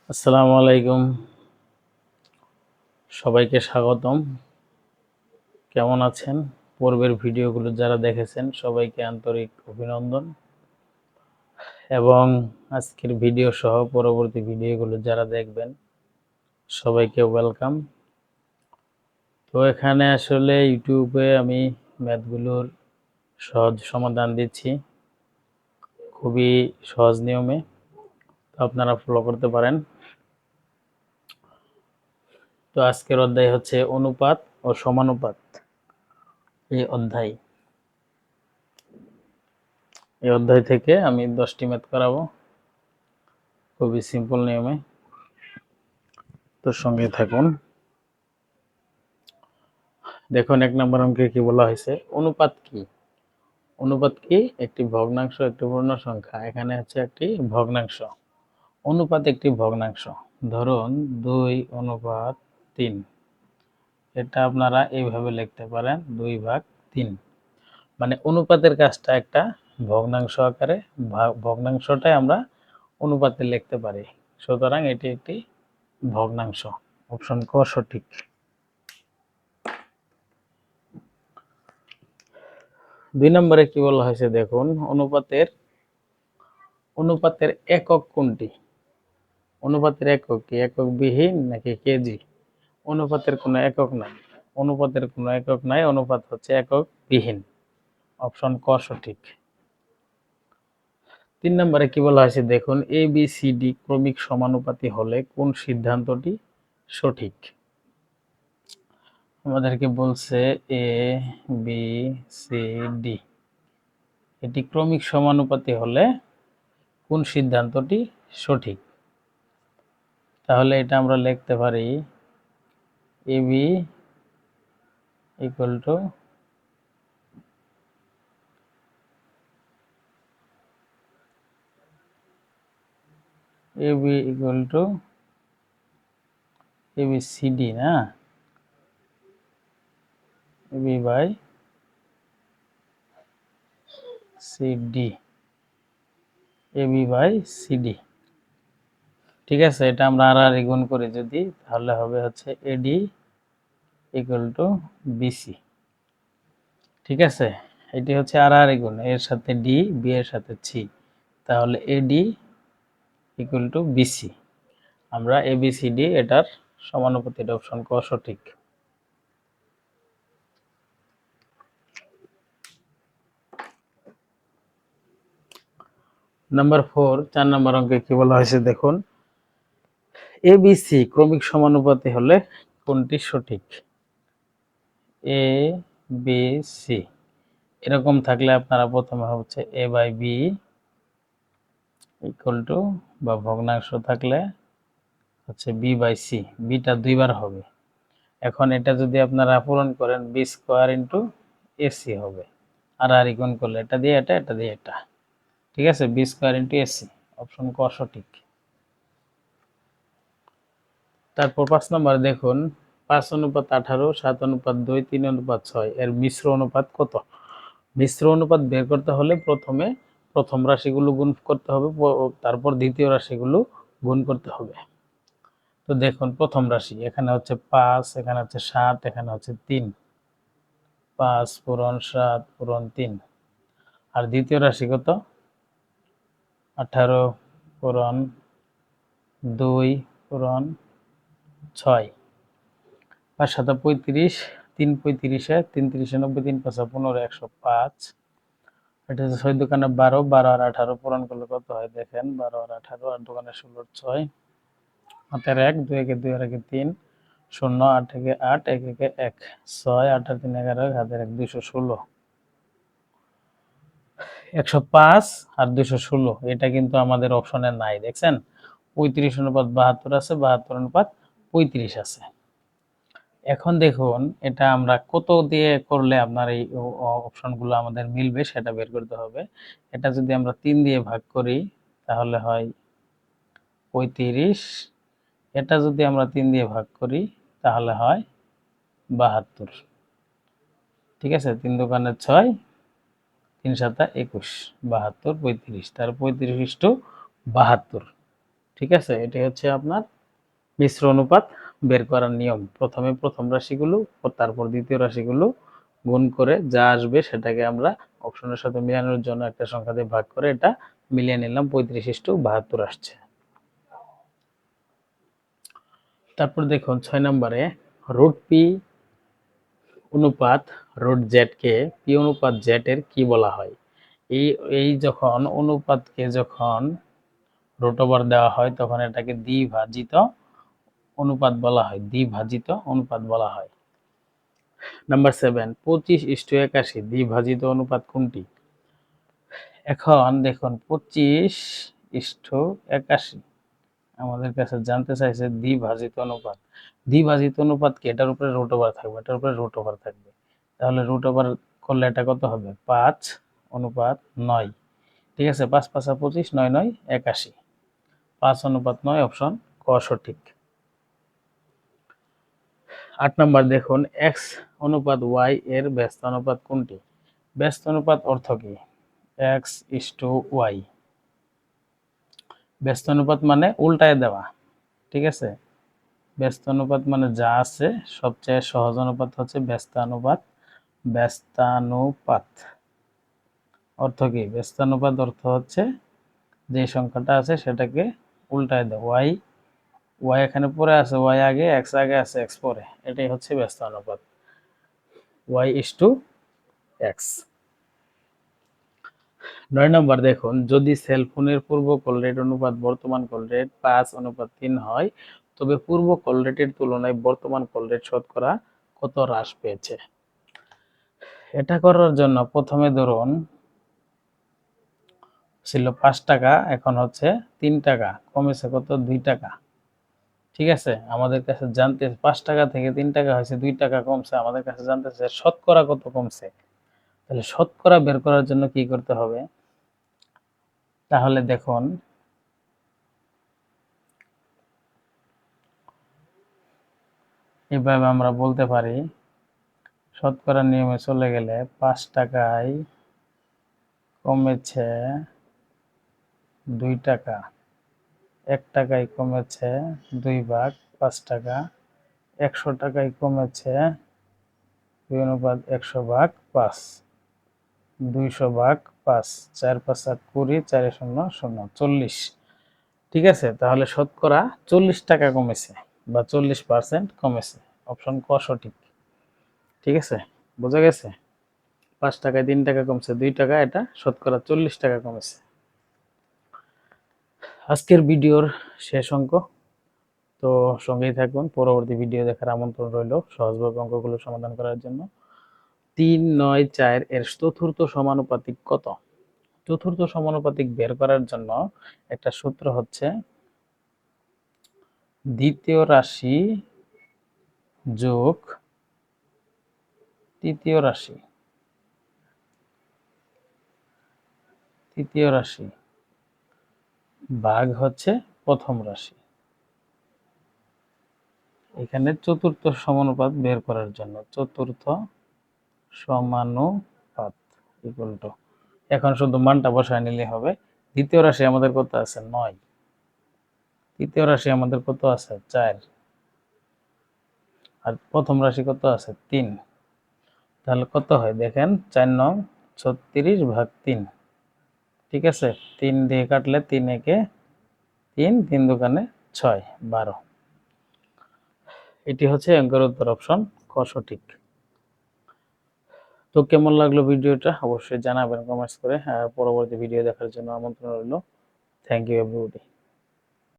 আসসালামু আলাইকুম, সবাইকে স্বাগতম। কেমন আছেন? পূর্বের ভিডিওগুলো যারা দেখেছেন সবাইকে আন্তরিক অভিনন্দন এবং আজকের ভিডিও সহ পরবর্তী ভিডিওগুলো যারা দেখবেন সবাইকে ওয়েলকাম। তো এখানে আসলে ইউটিউবে আমি ম্যাথগুলোর সহজ সমাধান দিচ্ছি, খুবই সহজ নিয়মে, তো আপনারা ফলো করতে পারেন। তো আজকের অধ্যায় হচ্ছে অনুপাত ও সমানুপাত। এই অধ্যায় থেকে আমি 10টি ম্যাথ করাবো খুবই সিম্পল নিয়মে, তো সঙ্গে থাকুন। দেখুন 1 নম্বর অঙ্কে কি বলা হয়েছে, অনুপাত কি? অনুপাত কি? একটি ভগ্নাংশ একটি পূর্ণ সংখ্যা। এখানে হচ্ছে একটি ভগ্নাংশ। অনুপাত একটি ভগ্নাংশ। ধরুন 2:3। এটা আপনারা এইভাবে লিখতে পারেন 2/3। মানে অনুপাতের কাজটা একটা ভগ্নাংশ আকারে, ভগ্নাংশটাই আমরা অনুপাতে লিখতে পারি, সুতরাং এটি একটি ভগ্নাংশ। অপশন ক সঠিক। 2 নম্বরে কি বলা হয়েছে দেখুন, অনুপাতের একক কোনটি? অনুপাতের একক কি একক বিহীন নাকি কেজি? অনুপাতের কোনো একক নাই। অনুপাত হচ্ছে একক বিহীন। অপশন ক সঠিক। 3 নম্বরে কি বলা হয়েছে দেখুন, এ বি সি ডি ক্রমিক সমানুপাতি হলে কোন সিদ্ধান্তটি সঠিক? আমাদেরকে বলছে এ বি সি ডি এটি ক্রমিক সমানুপাতি হলে কোন সিদ্ধান্তটি সঠিক? তাহলে এটা আমরা লিখতে পারি এবি ইকুয়াল টু এবিসিডি, না এবি বাই সিডি, সিডি। ঠিক আছে, এটা আমরা আর গুণ করি যদি, তাহলে হবে হচ্ছে এডি ইকুয়াল টু বিসি। ঠিক আছে, এটি হচ্ছে আর গুণ, এর সাথে ডি, বি এর সাথে সি, তাহলে এডি ইকুয়াল টু বিসি। আমরা এবিসিডি এটার সমানুপাতি, অপশন ক সঠিক। নাম্বার 4, 4 নম্বর অঙ্কে কি বলা হয়েছে দেখুন, এবিসি ক্রমিক সমানুপাতি হলে কোনটি সঠিক? এ বি সি এরকম থাকলে আপনারা প্রথমে হচ্ছে এ বাই বি ইকুয়াল টু, বা ভগ্নাংশ থাকলে হচ্ছে বি বাই সি, বিটা দুইবার হবে। এখন এটা যদি আপনারা পূরণ করেন বি স্কোয়ার ইন্টু এসি হবে, আর গুণ করলে এটা দিয়ে এটা, এটা দিয়ে এটা। ঠিক আছে, B square into AC. Option ক সঠিক। তারপর 5 নম্বর দেখুন, 5:18, 7:2, 3:6 এর মিশ্র অনুপাত কত? মিশ্র অনুপাত বের করতে হলে প্রথমে প্রথম রাশিগুলো গুণ করতে হবে, তারপর দ্বিতীয় রাশিগুলো গুণ করতে হবে। তো দেখুন প্রথম রাশি এখানে হচ্ছে 5, এখানে হচ্ছে 7, এখানে হচ্ছে 3। 5 পূরণ 7 পূরণ 3। আর দ্বিতীয় রাশি কত? 18 পূরণ 2 পূরণ 6। 5 7 35, 3 35, 3 3 90, 3 5 15, 105। এটা হচ্ছে 6 দোকানে 12, 12 আর 18 পূরণ করলে কত হয় দেখেন, 12 আর 18, 8 দোকানে 16, 6 হাতের 1, 2 একে 2 আর একে 3, 0 8 একে 8, 1 একে 1, 6 8 আর 3 11, হাতের 1 216। 105 আর 216 এটা কিন্তু আমাদের অপশনে নাই, দেখছেন 35:72 আছে, 72:35 আছে। এখন দেখুন এটা আমরা কত দিয়ে করলে আপনার এই অপশনগুলো আমাদের মিলবে সেটা বের করতে হবে। এটা যদি আমরা 3 দিয়ে ভাগ করি তাহলে হয় 35। এটা যদি আমরা 3 দিয়ে ভাগ করি তাহলে হয় 72। ঠিক আছে, 3 দোকানে 6, 3 7 21, 72 35, তার 35:72। ঠিক আছে, এটি হচ্ছে আপনার মিশ্র অনুপাত বের করার নিয়ম। প্রথমে প্রথম রাশিগুলো ও তারপর দ্বিতীয় রাশিগুলো গুণ করে যা আসবে সেটাকে আমরা অপশনের সাথে মিলানোর জন্য একটা সংখ্যা দিয়ে ভাগ করে এটা মিলিয়ে নিলাম, 35:72 আসছে। তারপর দেখুন 6 নম্বরে √p অনুপাত √z কে p অনুপাত z এর কি বলা হয়? এই এই যখন অনুপাতকে যখন রুট ওভার দেওয়া হয় তখন এটাকে দ্বিভাজিত অনুপাত বলা হয়, দ্বিভাজিত অনুপাত বলা হয়। নাম্বার 7, 25:81 দ্বিভাজিত অনুপাত কোনটি? এখন দেখুন 25:81 আমাদের কাছে জানতে চাইছে দ্বিভাজিত অনুপাত। দ্বিভাজিত অনুপাত কি? এটার উপরে রুট ওভার থাকবে, এটার উপরে রুট ওভার থাকবে। তাহলে রুট ওভার করলে এটা কত হবে? 5:9। ঠিক আছে, 5 5 25, 9 9 81। 5:9 অপশন ক সঠিক। 8 নাম্বার দেখুন x অনুপাত y এর ব্যস্ত অনুপাত কোনটি? ব্যস্ত অনুপাত অর্থ কি? x:y। ব্যস্ত অনুপাত মানে উল্টায় দেওয়া। ঠিক আছে, ব্যস্ত অনুপাত মানে যা আছে সবচেয়ে সহজ অনুপাত হচ্ছে ব্যস্তানুপাত। ব্যস্তানুপাত অর্থ কি? ব্যস্তানুপাত অর্থ হচ্ছে যে সংখ্যাটা আছে সেটাকে উল্টায় দেওয়া। ওয়াই এখানে পরে আছে, ওয়াই আগে, এক্স আগে আছে, এক্স পরে, এটাই হচ্ছে ব্যস্তানুপাত। y:x। 9 নম্বর দেখুন যদি সেলফোনের পূর্ব কল রেট অনুপাত বর্তমান কল রেট 5:3 হয় তবে পূর্ব কল রেটের তুলনায় বর্তমান কল রেট শতকরা কত হ্রাস পেয়েছে? এটা করার জন্য প্রথমে ধরুন ছিল 5 টাকা, এখন হচ্ছে 3 টাকা, কমেছে কত? 2 টাকা। ঠিক আছে, আমাদের কাছে জানতে 5 টাকা থেকে 3 টাকা হয়েছে, 2 টাকা কমছে, আমাদের কাছে জানতে চাই শতকরা কত কমছে। তাহলে শতকরা বের করার জন্য কি করতে হবে? তাহলে দেখুন এভাবে আমরা বলতে পারি, শতকরা নিয়মে চলে গেলে 5 টাকায় কমেছে 2 টাকা, 1 টাকায় কমেছে 2 ভাগ 5 টাকা, 100 টাকায় কমেছে 2:100/5, 200/5, 4 5 8 20, 4 0 0 40। ঠিক আছে, তাহলে শতকরা 40 টাকা কমেছে বা 40% কমেছে। অপশন ক সঠিক। ঠিক আছে, বোঝা গেছে? 5 টাকায় 3 টাকা কমছে, 2 টাকা, এটা শতকরা 40 টাকা কমেছে। আজকের ভিডিওর শেষ অঙ্ক। তো সঙ্গেই থাকুন, পরবর্তী ভিডিও দেখার আমন্ত্রণ রইল সহজভাবে অঙ্কগুলো সমাধান করার জন্য। 3 9 4 এর চতুর্থ সমানুপাতিক কত? চতুর্থ সমানুপাতিক বের করার জন্য একটা সূত্র হচ্ছে দ্বিতীয় রাশি যোগ তৃতীয় রাশি, তৃতীয় রাশি ভাগ হচ্ছে প্রথম রাশি। এখানে চতুর্থ সমানুপাত বের করার জন্য চতুর্থ সমানুপাত ইকুয়াল টু, এখন শুধু মানটা বসায় নিলে হবে। দ্বিতীয় রাশি আমাদের কত আছে? 9। তৃতীয় রাশি আমাদের কত আছে? 4। আর প্রথম রাশি কত আছে? 3। তাহলে কত হয় দেখেন, 4 9 36/3। ঠিক আছে, 3 দিয়ে কাটলে 3 একে 3, 3 দোকানে 6, 12। এটি হচ্ছে অঙ্কের উত্তর, অপশন ক সঠিক। তো কেমন লাগলো ভিডিওটা অবশ্যই জানাবেন কমেন্টস করে। পরবর্তী ভিডিও দেখার জন্য আমন্ত্রণ রইল। Thank you everybody.